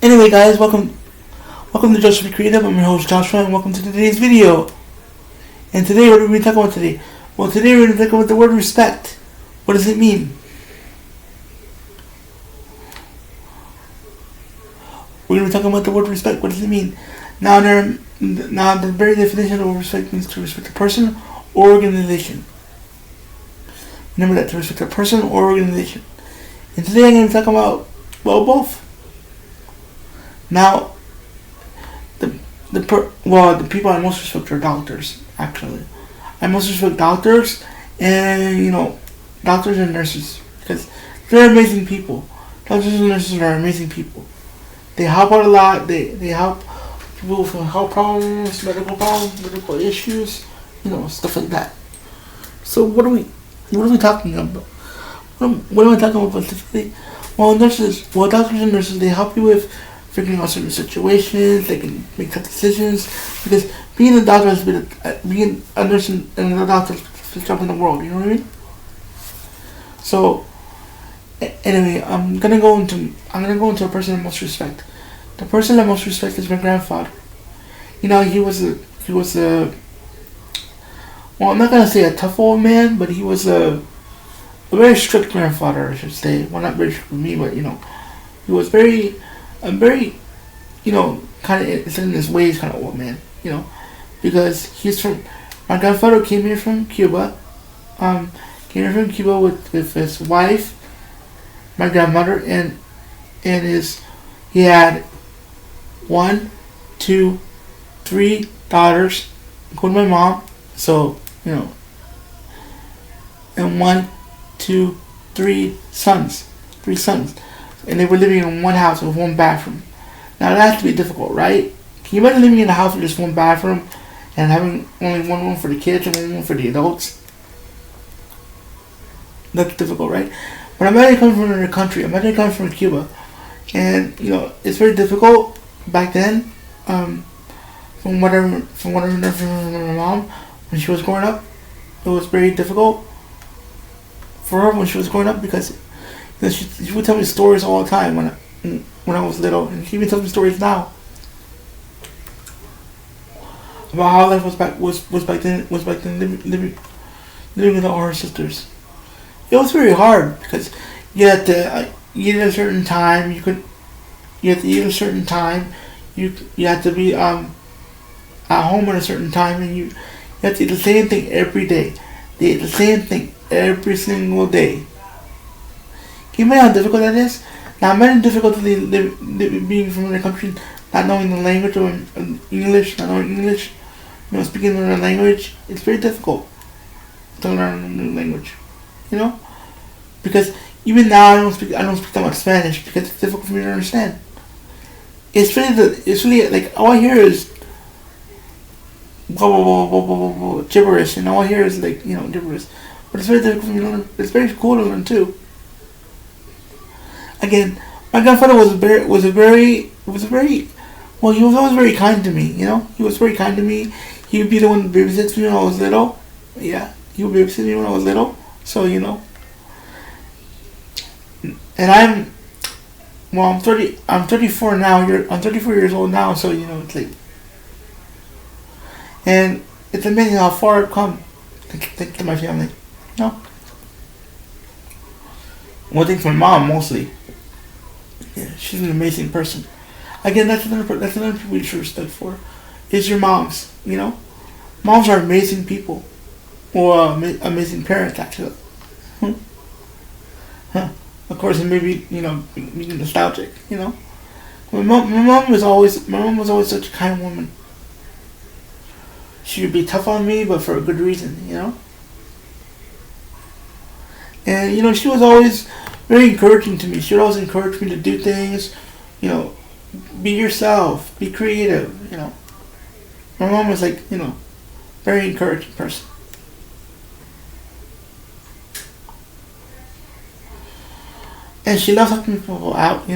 Anyway, guys, welcome to Joshua Creative. I'm your host Joshua, and welcome to today's video. And today, what are we going to talk about today? Well, today we're going to talk about the word respect. What does it mean? We're going to be talking about the word respect. What does it mean? Now, the very definition of respect means to respect a person or organization. Remember that, to respect a person or organization. And today I'm going to talk about, well, both. Now, the people I most respect are doctors. Actually, I most respect doctors, and doctors and nurses, because they're amazing people. Doctors and nurses are amazing people. They help out a lot. They help people with health problems, medical issues, stuff like that. So what are we talking about? What am I talking about specifically? Well, doctors and nurses, they help you with figuring out certain situations. They can make tough decisions, because being a doctor has been being a nurse and a doctor is the best job in the world. You know what I mean? So anyway, I'm gonna go into a person I most respect. The person I most respect is my grandfather. He was a well, I'm not gonna say a tough old man, but he was a very strict grandfather, I should say. Well, not very strict with me, but he was very kind of in his ways, kind of old man, because my grandfather came here from Cuba, with his wife, my grandmother, and he had 1, 2, 3 daughters, including my mom, so, and 1, 2, 3 sons, and they were living in one house with one bathroom. Now that has to be difficult, right? Can you imagine living in a house with just one bathroom and having only one room for the kids and one room for the adults? That's difficult, right? But imagine coming from another country. Imagine coming from Cuba, and it's very difficult back then. From what I remember from my mom when she was growing up, it was very difficult for her when she was growing up, because she would tell me stories all the time when I was little, and she even tells me stories now about how life was back then living with all her sisters. It was very hard, because you had to eat at a certain time. You had to eat at a certain time. You had to be at home at a certain time, and you had to eat the same thing every day. They ate the same thing every single day. Can you imagine how difficult that is? Now imagine difficulty being from another country, not knowing the language or English, speaking another language. It's very difficult to learn a new language, because even now I don't speak that much Spanish, because it's difficult for me to understand. It's really like all I hear is blah blah blah blah blah blah gibberish, and all I hear is gibberish. But it's very difficult for me to learn. It's very cool to learn too. Again, my grandfather he was always very kind to me, He was very kind to me. He would be the one that babysits me when I was little. Yeah, he would babysit me when I was little. So, and I'm 34 now. I'm 34 years old now, so, it's like, and it's amazing how far I've come thanks to my family, Well, thanks to my mom, mostly. Yeah, she's an amazing person. Again, that's another people you should respect for, is your moms. Moms are amazing people, or amazing parents, actually. Of course, and maybe being nostalgic. My mom was always such a kind woman. She would be tough on me, but for a good reason. And she was always very encouraging to me. She would always encourage me to do things, be yourself, be creative, My mom was very encouraging person. And she loves helping people out,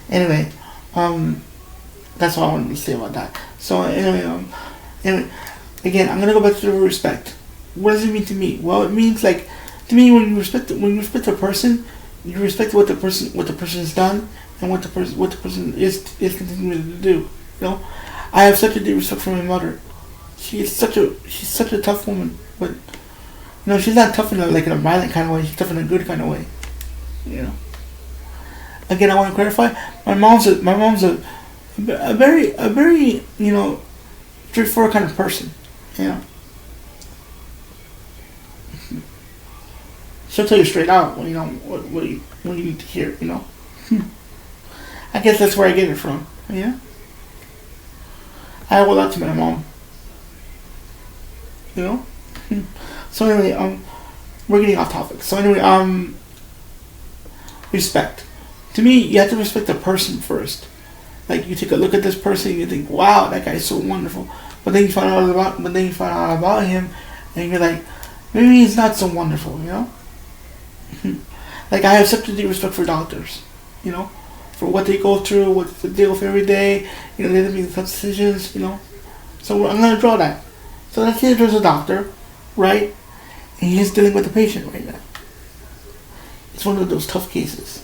Anyway, that's all I wanted to say about that. So anyway, again, I'm gonna go back to the word respect. What does it mean to me? Well, it means to me, when you respect a person, You respect what the person's done and what the person is continuing to do. You know, I have such a deep respect for my mother. She's such a tough woman, but she's not tough in a violent kind of way. She's tough in a good kind of way. You know. Again, I want to clarify. My mom's a very straightforward kind of person. You know. She'll tell you straight out what you need to hear. You know. I guess that's where I get it from. Yeah. I owe a lot to my mom. You know. So anyway, we're getting off topic. So anyway, respect. To me, you have to respect the person first. Like, you take a look at this person, you think, "Wow, that guy's so wonderful." But then you find out about him, and you're like, maybe he's not so wonderful. You know. Like, I have such a deep respect for doctors. You know, for what they go through, what they deal with every day. You know, they have to make tough decisions. You know. So I'm gonna draw that. So let's say there's a doctor, right? And he's dealing with a patient right now. It's one of those tough cases.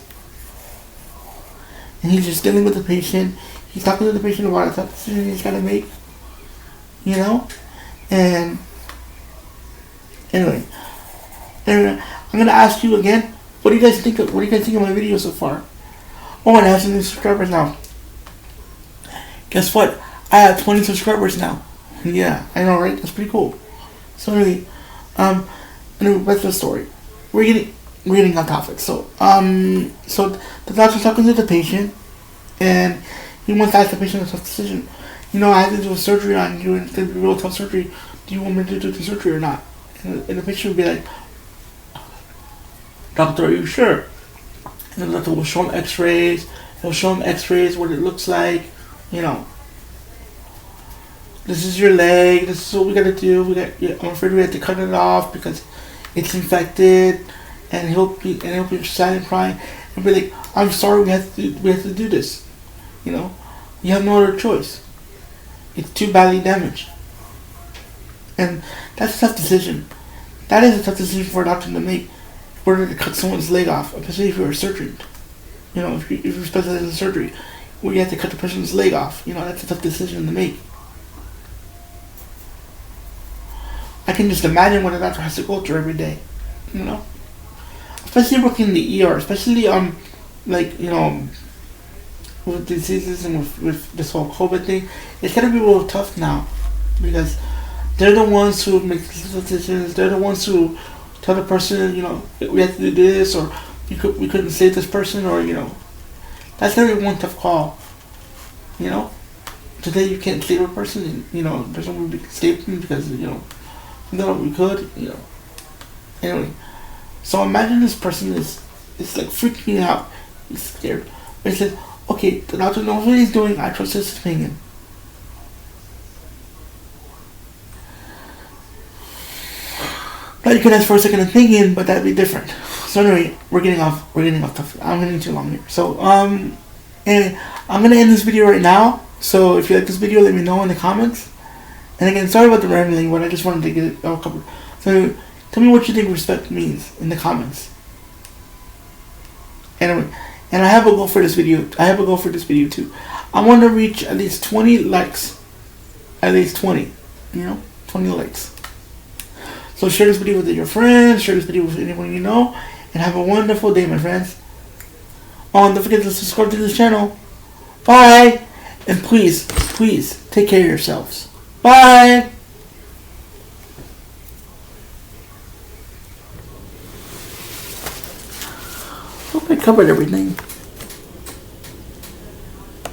And he's just dealing with the patient. He's talking to the patient about a tough decision he's got to make. You know? And anyway, I'm going to ask you again, what do you guys think of my video so far? Oh, and I have some new subscribers now. Guess what? I have 20 subscribers now. Yeah, I know, right? That's pretty cool. So anyway, back to the story. We're getting on topic. So the doctor's talking to the patient, and he wants to ask the patient a tough decision. I have to do a surgery on you, and it's going to be a real tough surgery. Do you want me to do the surgery or not? And the patient would be like, "Doctor, are you sure?" And the doctor will show him x-rays. He'll show him x-rays, what it looks like. This is your leg. This is what we got to do. I'm afraid we have to cut it off because it's infected. And he'll be sad and crying and be like, "I'm sorry, we have to do this. You have no other choice. It's too badly damaged." And that's a tough decision. That is a tough decision for a doctor to make, whether to cut someone's leg off, especially if you're a surgeon. If you're specialized in surgery, where you have to cut the person's leg off. That's a tough decision to make. I can just imagine what a doctor has to go through every day. Especially working in the ER, especially with diseases and with this whole COVID thing, it's gonna be real tough now, because they're the ones who make the decisions. They're the ones who tell the person, we have to do this, or we couldn't save this person, or that's gonna be one tough call. Today you can't save a person, and there's no way we can save them because we could, Anyway. So imagine this person is like freaking out. He's scared. But he says, "Okay, the doctor knows what he's doing. I trust his opinion." Now you can ask for a second opinion, but that'd be different. So anyway, we're getting off topic. I'm getting too long here. So anyway, I'm gonna end this video right now. So if you like this video, let me know in the comments. And again, sorry about the rambling, but I just wanted to get it all covered. So tell me what you think respect means in the comments. Anyway, and I have a goal for this video. Too. I want to reach at least 20 likes. At least 20. 20 likes. So share this video with your friends. Share this video with anyone you know. And have a wonderful day, my friends. Oh, and don't forget to subscribe to this channel. Bye. And please take care of yourselves. Bye. Hope I covered everything.